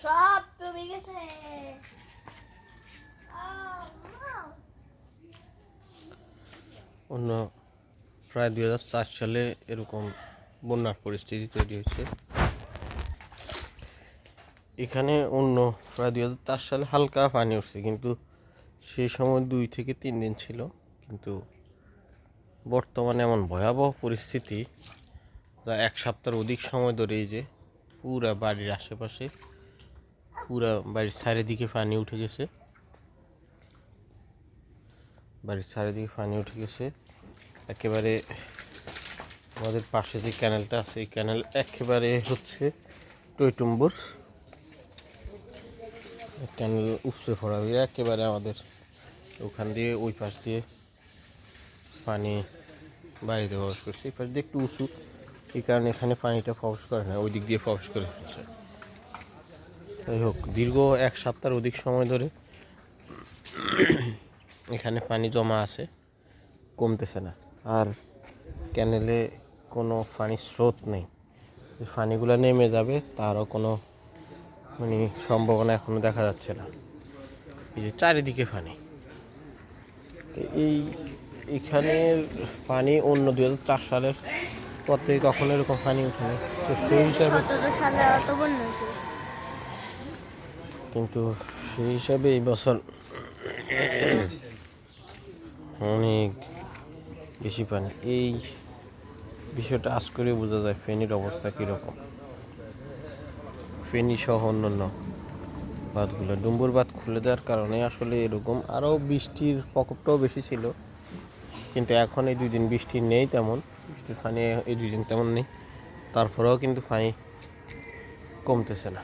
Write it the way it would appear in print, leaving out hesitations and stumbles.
সব ডুবে গেছে। অন্য প্রায় 2004 সালে এরকম বন্যার পরিস্থিতি তৈরি হয়েছে এখানে। অন্য প্রায় 2004 সালে হালকা পানি উঠছে, কিন্তু সেই সময় 2 থেকে 3 দিন ছিল। কিন্তু বর্তমানে এমন ভয়াবহ পরিস্থিতি যা 1 সপ্তাহের অধিক সময় ধরে, এই যে পুরা বাড়ির আশেপাশে, পুরা বাড়ির চারিদিকে পানি উঠে গেছে। বাড়ির চারিদিকে পানি উঠে গেছে একেবারে। আমাদের পাশে যে ক্যানেলটা আছে, এই ক্যানেল একেবারে হচ্ছে টইটুম্বুর ক্যানেল উপচে পড়া হয়ে একেবারে আমাদের ওখান দিয়ে ওই পাশ দিয়ে পানি বাড়িতে প্রবেশ করছে। এই পাশ দিয়ে একটু উঁচু, এই কারণে এখানে পানিটা প্রবেশ করে না, ওই দিক দিয়ে প্রবেশ করে ফেলছে। যাই হোক, দীর্ঘ 1 সপ্তাহের অধিক সময় ধরে এখানে পানি জমা আছে, কমতেছে না। আর ক্যানেলে কোনো পানির স্রোত নেই, পানিগুলো নেমে যাবে তারও কোনো সম্ভাবনা এখনো দেখা যাচ্ছে না। এই যে চারিদিকে পানি, তো এইখানের পানি অন্য 2004 সালের পর থেকে কখনো এরকম পানি উঠেনি। তো সেই হিসাবে 17 সালে অত বন্যা হয়েছে। কিন্তু সেই হিসাবে এই বছর অনেক বেশি পানি। এই বিষয়টা আজ করে বোঝা যায় ফেনীর অবস্থা কীরকম। ফেনী সহ অন্যান্য বাঁধগুলো, ডুম্বুর বাঁধ খুলে দেওয়ার কারণে আসলে এরকম আরও বৃষ্টির প্রকোপটাও বেশি ছিল। কিন্তু এখন এই 2 দিন বৃষ্টি নেই, তেমন বৃষ্টির পানি এই 2 দিন তেমন নেই। তারপরেও কিন্তু পানি কমতেছে না।